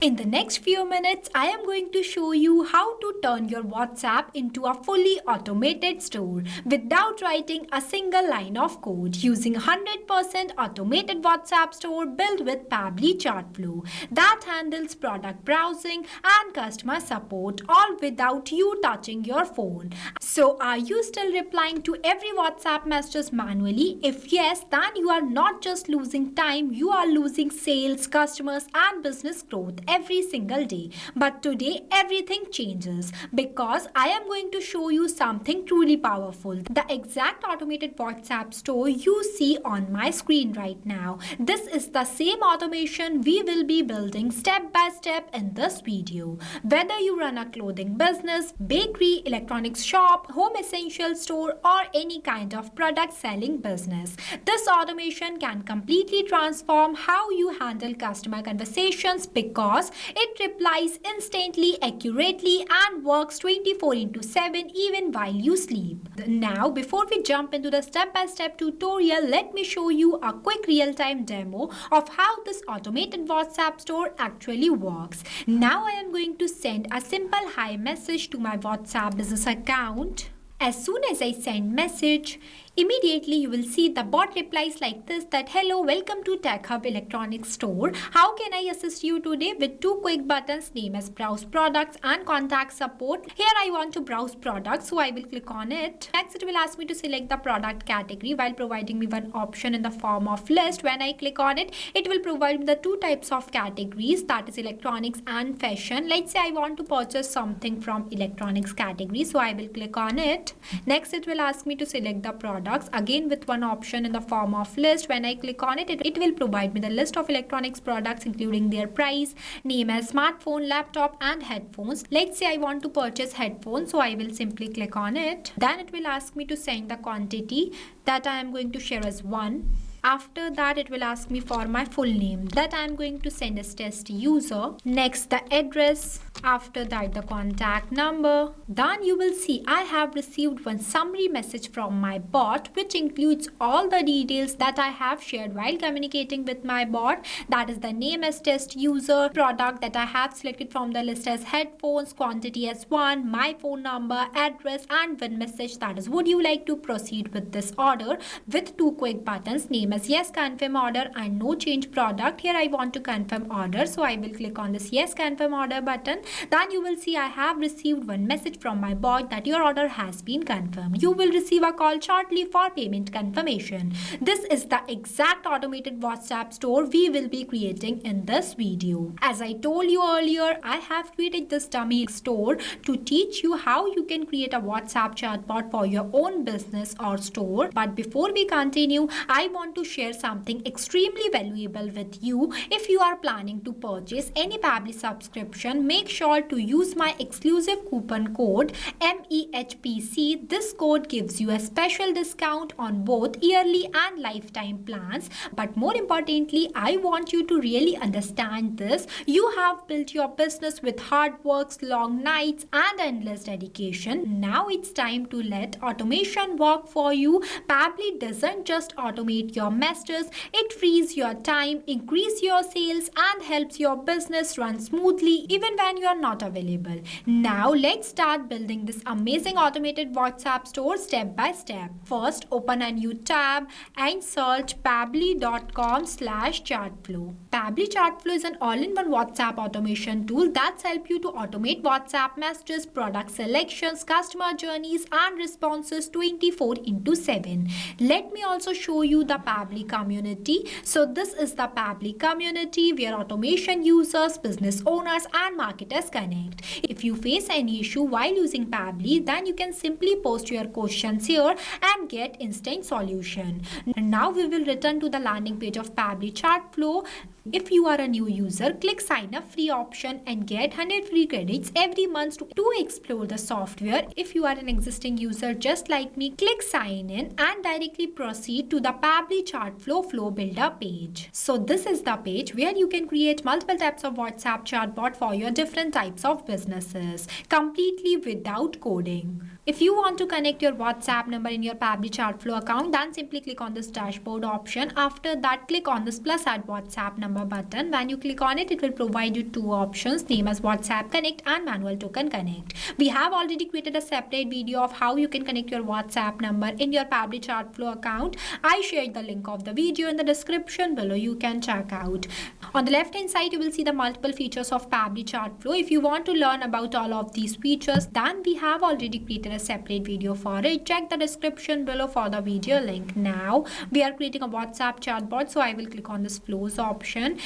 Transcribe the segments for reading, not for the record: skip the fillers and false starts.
In the next few minutes, I am going to show you how to turn your WhatsApp into a fully automated store without writing a single line of code using 100% automated WhatsApp store built with Pabbly Chatflow that handles product browsing and customer support all without you touching your phone. So are you still replying to every WhatsApp message manually? If yes, then you are not just losing time, you are losing sales, customers and business growth every single day. But today everything changes because I am going to show you something truly powerful. The exact automated WhatsApp store you see on my screen right now. This is the same automation we will be building step by step in this video. Whether you run a clothing business, bakery, electronics shop, home essential store or any kind of product selling business, this automation can completely transform how you handle customer conversations because it replies instantly, accurately and works 24/7 even while you sleep. Now, before we jump into the step-by-step tutorial, let me show you a quick real-time demo of how this automated WhatsApp store actually works. Now I am going to send a simple hi message to my WhatsApp business account. As soon as I send message, immediately you will see the bot replies like this that hello, welcome to Tech Hub Electronics Store. How can I assist you today? With two quick buttons, name as browse products and contact support. Here I want to browse products, so I will click on it. Next it will ask me to select the product category while providing me one option in the form of list. When I click on it, it will provide me the two types of categories, that is electronics and fashion. Let's say I want to purchase something from electronics category, so I will click on it. Next it will ask me to select the products, again with one option in the form of list. When I click on it, it will provide me the list of electronics products including their price, name as smartphone, laptop and headphones. Let's say I want to purchase headphones, so I will simply click on it. Then it will ask me to send the quantity that I am going to share as 1. After that, it will ask me for my full name that I am going to send as test user. Next, the address. After that, the contact number. Then you will see I have received one summary message from my bot which includes all the details that I have shared while communicating with my bot. That is the name as test user, product that I have selected from the list as headphones, quantity as 1, my phone number, address and one message, that is would you like to proceed with this order, with two quick buttons, name as yes confirm order and no change product. Here I want to confirm order, so I will click on this yes confirm order button. Then you will see I have received one message from my bot that your order has been confirmed. You will receive a call shortly for payment confirmation. This is the exact automated WhatsApp store we will be creating in this video. As I told you earlier, I have created this dummy store to teach you how you can create a WhatsApp chatbot for your own business or store. But before we continue, I want to share something extremely valuable with you. If you are planning to purchase any Pabbly subscription, make sure to use my exclusive coupon code MEHPC. This code gives you a special discount on both yearly and lifetime plans. But more importantly, I want you to really understand this. You have built your business with hard work, long nights and endless dedication. Now it's time to let automation work for you. Pabbly doesn't just automate your messages, it frees your time, increase your sales and helps your business run smoothly even when you are not available. Now let's start building this amazing automated WhatsApp store step by step. First, open a new tab and search pabbly.com/chatflow. Pabbly Chatflow is an all-in-one WhatsApp automation tool that's help you to automate WhatsApp messages, product selections, customer journeys and responses 24/7. Let me also show you the Pabbly community. So this is the Pabbly community where automation users, business owners and marketers connect. If you face any issue while using Pabbly, then you can simply post your questions here and get instant solution. Now we will return to the landing page of Pabbly Chatflow. If you are a new user, click sign up free option and get 100 free credits every month to explore the software. If you are an existing user just like me, click sign in and directly proceed to the Pabbly Chatflow Flow Builder page. So this is the page where you can create multiple types of WhatsApp chatbot for your different types of businesses completely without coding. If you want to connect your WhatsApp number in your Pabbly Chatflow account, then simply click on this dashboard option. After that, click on this plus add WhatsApp number button. When you click on it, it will provide you two options, name as WhatsApp Connect and Manual Token Connect. We have already created a separate video of how you can connect your WhatsApp number in your Pabbly Chatflow account. I shared the link of the video in the description below. You can check out. On the left hand side, you will see the multiple features of Pabbly Chatflow. If you want to learn about all of these features, then we have already created a separate video for it. Check the description below for the video link. Now we are creating a WhatsApp chatbot, so I will click on this flows option.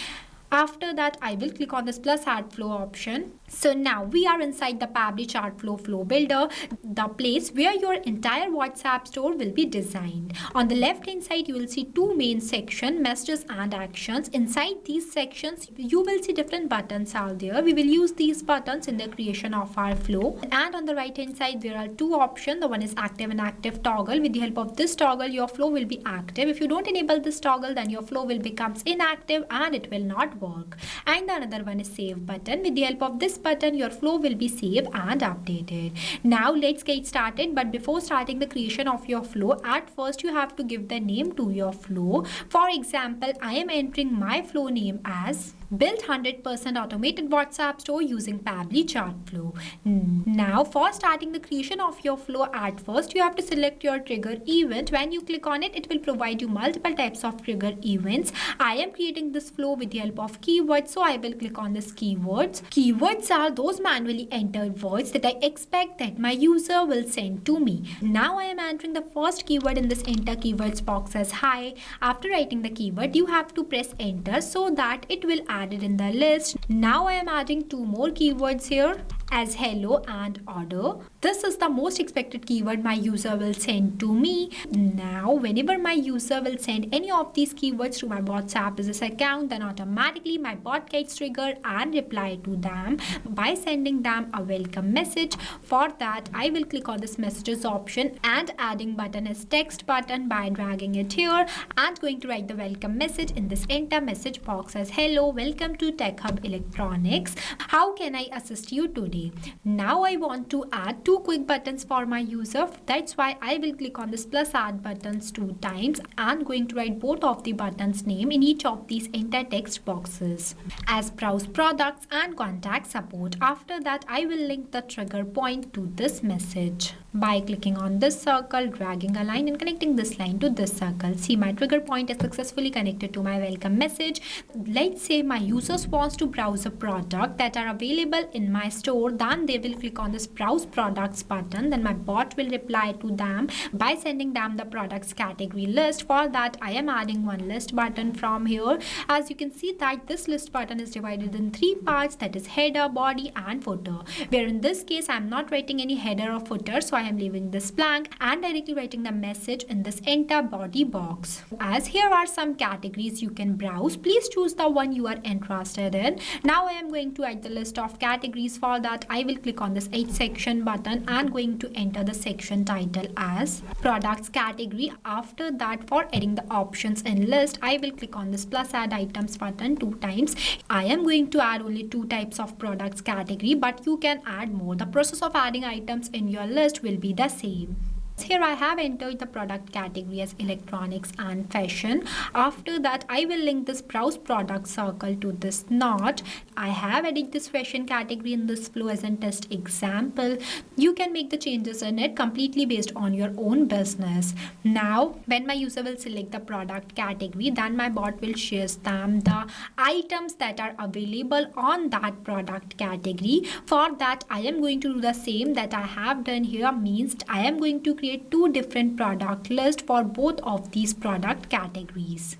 After that, I will click on this plus add flow option. So now we are inside the Pabbly Chatflow flow builder, the place where your entire WhatsApp store will be designed. On the left hand side, you will see two main sections, messages and actions. Inside these sections, you will see different buttons out there. We will use these buttons in the creation of our flow. And on the right hand side, there are two options. The one is active and active toggle. With the help of this toggle, your flow will be active. If you don't enable this toggle, then your flow will become inactive and it will not work. And the another one is save button. With the help of this button, your flow will be saved and updated. Now let's get started. But before starting the creation of your flow, at first you have to give the name to your flow. For example, I am entering my flow name as Build 100% Automated WhatsApp Store using Pabbly Chatflow. Now for starting the creation of your flow, at first you have to select your trigger event. When you click on it, it will provide you multiple types of trigger events. I am creating this flow with the help of keywords, so I will click on this keywords. Keywords are those manually entered words that I expect that my user will send to me. Now I am entering the first keyword in this enter keywords box as hi. After writing the keyword, you have to press enter so that it will add it in the list. Now I am adding two more keywords here as hello and order. This is the most expected keyword my user will send to me. Now whenever my user will send any of these keywords to my WhatsApp business account, then automatically my bot gets triggered and reply to them by sending them a welcome message. For that, I will click on this messages option and adding button as text button by dragging it here and going to write the welcome message in this enter message box as hello, welcome to Tech Hub Electronics. How can I assist you today? Now I want to add two quick buttons for my user. That's why I will click on this plus add buttons 2 times and going to write both of the buttons name in each of these enter text boxes as browse products and contact support. After that, I will link the trigger point to this message by clicking on this circle, dragging a line and connecting this line to this circle. See, my trigger point is successfully connected to my welcome message. Let's say my users wants to browse a product that are available in my store, then they will click on this browse products button. Then my bot will reply to them by sending them the products category list. For that, I am adding one list button from here. As you can see that this list button is divided in 3 parts, that is header, body and footer, where in this case I am not writing any header or footer, so I am leaving this blank and directly writing the message in this enter body box. As here are some categories you can browse, please choose the one you are interested in. Now I am going to add the list of categories. For that, I will click on this H section button and going to enter the section title as products category. After that, for adding the options in list, I will click on this plus add items button 2 times. I am going to add only 2 types of products category, but you can add more. The process of adding items in your list will be the same. Here I have entered the product category as electronics and fashion. After that, I will link this browse product circle to this knot. I have added this fashion category in this flow as a test example. You can make the changes in it completely based on your own business. Now, when my user will select the product category, then my bot will share them the items that are available on that product category. For that, I am going to do the same that I have done here, means I am going to create 2 different product lists for both of these product categories.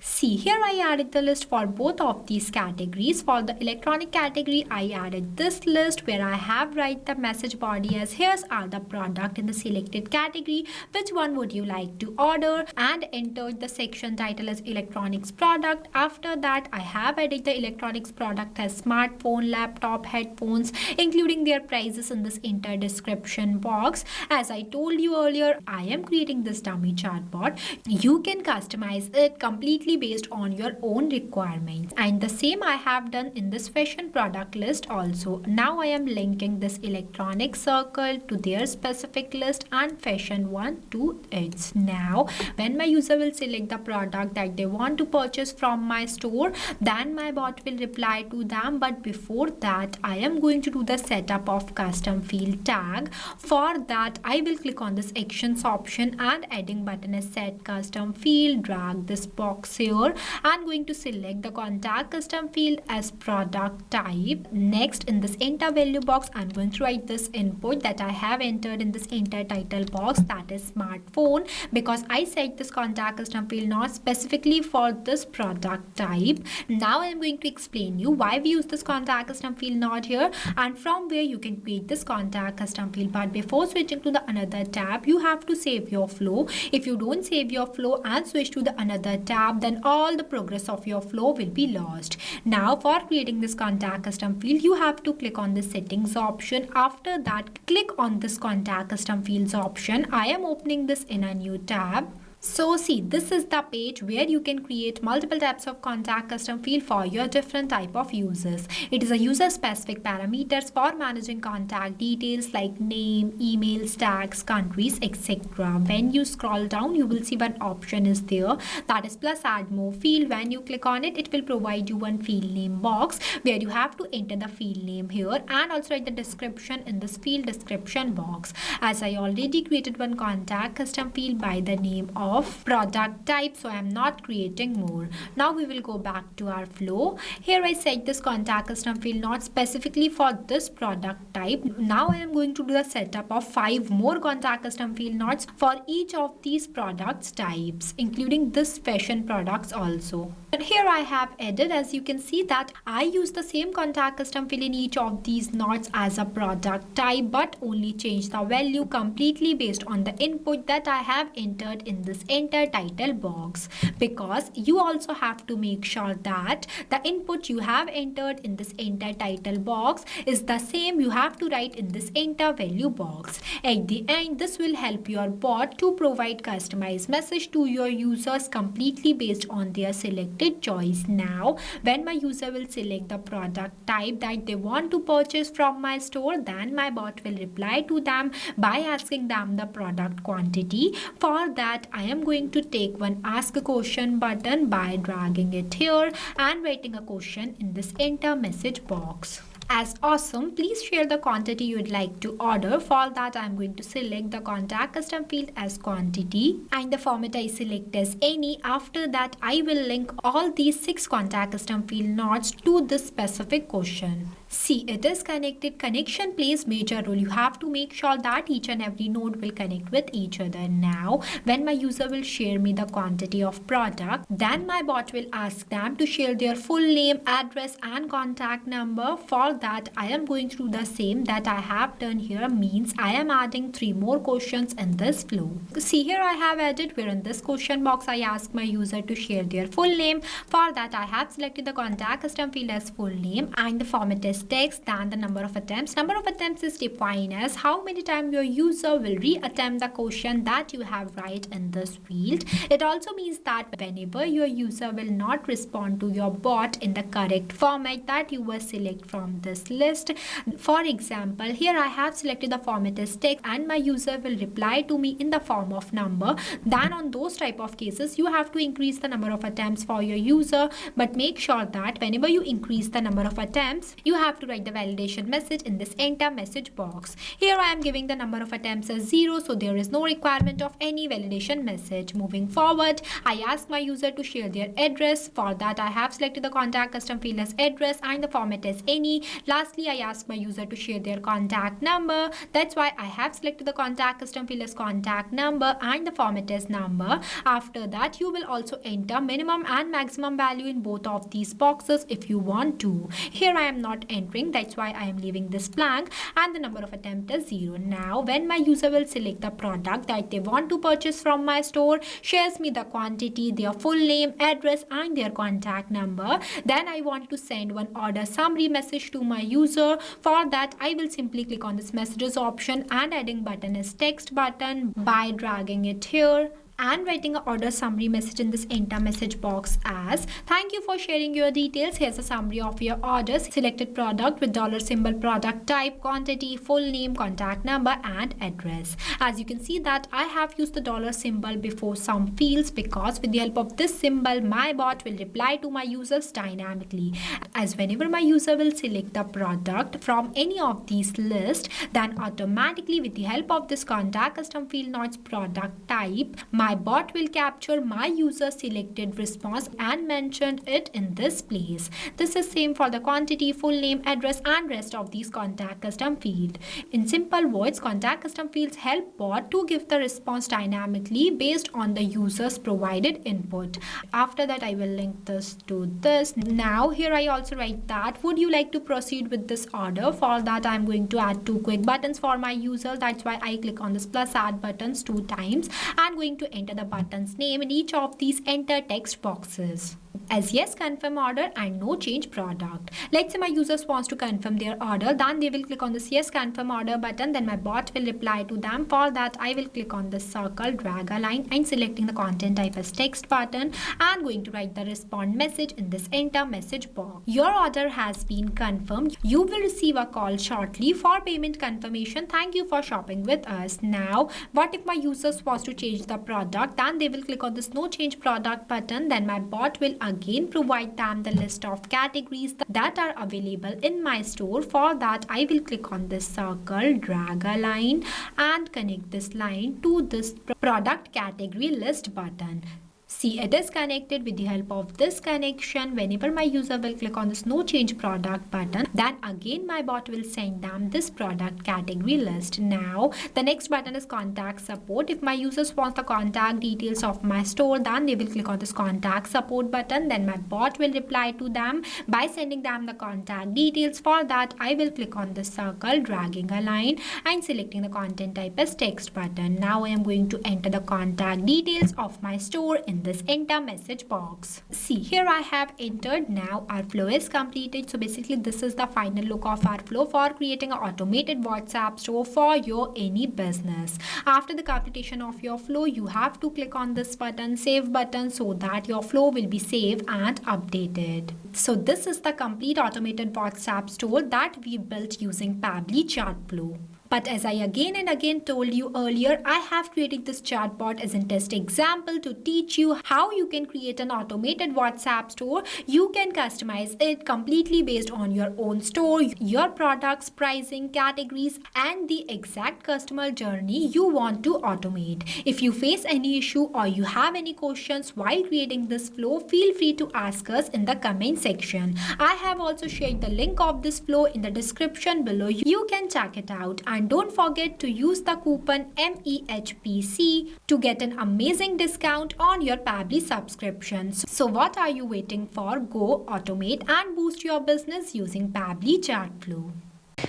See, here I added the list for both of these categories. For the electronic category, I added this list where I have write the message body as here's are the product in the selected category. Which one would you like to order? And entered the section title as electronics product. After that, I have added the electronics product as smartphone, laptop, headphones, including their prices in this enter description box. As I told you earlier, I am creating this dummy chatbot. You can customize it completely completely based on your own requirements. And the same I have done in this fashion product list also. Now I am linking this electronic circle to their specific list and fashion one to its. Now when my user will select the product that they want to purchase from my store, then my bot will reply to them. But before that, I am going to do the setup of custom field tag. For that, I will click on this actions option and adding button is set custom field. Drag this box here and going to select the contact custom field as product type. Next, in this enter value box, I'm going to write this input that I have entered in this enter title box, that is smartphone, because I set this contact custom field not specifically for this product type. Now I'm going to explain you why we use this contact custom field not here and from where you can create this contact custom field. But before switching to the another tab, you have to save your flow. If you don't save your flow and switch to the another tab, then all the progress of your flow will be lost. Now for creating this contact custom field, you have to click on the settings option. After that, click on this contact custom fields option. I am opening this in a new tab. So see, this is the page where you can create multiple types of contact custom field for your different type of users. It is a user specific parameters for managing contact details like name, email, tags, countries, etc. When you scroll down, you will see one option is there, that is plus add more field. When you click on it, it will provide you one field name box where you have to enter the field name here and also write the description in this field description box. As I already created one contact custom field by the name of product type, so I am not creating more. Now we will go back to our flow. Here I set this contact custom field not specifically for this product type. Now I am going to do the setup of 5 more contact custom field nodes for each of these products types, including this fashion products also. And here I have added, as you can see, that I use the same contact custom field in each of these nodes as a product type, but only change the value completely based on the input that I have entered in this enter title box, because you also have to make sure that the input you have entered in this enter title box is the same you have to write in this enter value box. At the end, this will help your bot to provide customized message to your users completely based on their selected choice. Now when my user will select the product type that they want to purchase from my store, then my bot will reply to them by asking them the product quantity. For that, I am going to take one ask a question button by dragging it here and writing a question in this enter message box. As awesome, please share the quantity you'd like to order. For that, I'm going to select the contact custom field as quantity and the format I select as any. After that, I will link all these 6 contact custom field nodes to this specific question. See, it is connected. Connection plays major role. You have to make sure that each and every node will connect with each other. Now, when my user will share me the quantity of product, then my bot will ask them to share their full name, address and contact number. For that, I am going through the same that I have done here, means I am adding 3 more questions in this flow. See, here I have added where in this question box I ask my user to share their full name. For that, I have selected the contact custom field as full name and the format is text. Then the number of attempts. Number of attempts is defined as how many times your user will re-attempt the question that you have write in this field. It also means that whenever your user will not respond to your bot in the correct format that you will select from this list. For example, here I have selected the format as text and my user will reply to me in the form of number. Then on those type of cases, you have to increase the number of attempts for your user, but make sure that whenever you increase the number of attempts, you have to write the validation message in this enter message box. Here I am giving the number of attempts as 0, so there is no requirement of any validation message. Moving forward, I ask my user to share their address. For that, I have selected the contact custom field as address and the format as any. Lastly, I ask my user to share their contact number. That's why I have selected the contact custom field as contact number and the format as number. After that, you will also enter minimum and maximum value in both of these boxes if you want to. Here I am not entering, that's why I am leaving this blank, and the number of attempt is 0. Now when my user will select the product that they want to purchase from my store, shares me the quantity, their full name, address and their contact number, then I want to send one order summary message to my user. For that, I will simply click on this messages option and adding button is text button by dragging it here and writing an order summary message in this enter message box as thank you for sharing your details. Here's a summary of your orders. Selected product with dollar symbol, product type, quantity, full name, contact number and address. As you can see that I have used the dollar symbol before some fields because with the help of this symbol my bot will reply to my users dynamically, as whenever my user will select the product from any of these lists, then automatically with the help of this contact custom field not product type, my bot will capture my user selected response and mention it in this place. This is same for the quantity, full name, address and rest of these contact custom field. In simple words, contact custom fields help bot to give the response dynamically based on the user's provided input. After that I will link this to this. Now here I also write that would you like to proceed with this order. For that I am going to add 2 quick buttons for my user. That's why I click on this plus add buttons 2 times and going to enter the button's name in each of these enter text boxes as yes, confirm order and no change product. Let's say my users wants to confirm their order, then they will click on this yes confirm order button. Then my bot will reply to them. For that I will click on this circle, drag a line and selecting the content type as text button and going to write the respond message in this enter message box. Your order has been confirmed. You will receive a call shortly for payment confirmation. Thank you for shopping with us. Now what if my users wants to change the product, then they will click on this no change product button. Then my bot will again provide them the list of categories that are available in my store. For that I will click on this circle, drag a line and connect this line to this product category list button. See, it is connected. With the help of this connection, whenever my user will click on this no change product button, then again my bot will send them this product category list. Now the next button is contact support. If my users want the contact details of my store, then they will click on this contact support button. Then my bot will reply to them by sending them the contact details. For that I will click on this circle, dragging a line and selecting the content type as text button. Now I am going to enter the contact details of my store in this enter message box. See, here I have entered. Now our flow is completed. So basically this is the final look of our flow for creating an automated WhatsApp store for your any business. After the completion of your flow, you have to click on this button, save button, so that your flow will be saved and updated. So this is the complete automated WhatsApp store that we built using Pabbly Chatflow. But as I again and again told you earlier, I have created this chatbot as a test example to teach you how you can create an automated WhatsApp store. You can customize it completely based on your own store, your products, pricing, categories, and the exact customer journey you want to automate. If you face any issue or you have any questions while creating this flow, feel free to ask us in the comment section. I have also shared the link of this flow in the description below. You can check it out. And don't forget to use the coupon MEHPC to get an amazing discount on your Pabbly subscriptions. So what are you waiting for? Go automate and boost your business using Pabbly Chatflow.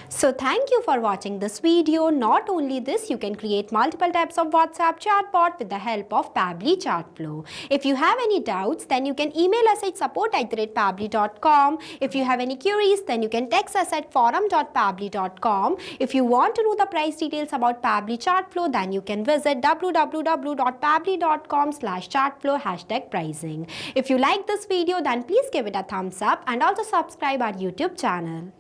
So thank you for watching this video. Not only this, you can create multiple types of WhatsApp chatbot with the help of Pabbly Chatflow. If you have any doubts, then you can email us at support@pabbly.com. If you have any queries, then you can text us at forum.pabbly.com. If you want to know the price details about Pabbly Chatflow, then you can visit www.pabbly.com/chatflow #pricing. If you like this video, then please give it a thumbs up and also subscribe our YouTube channel.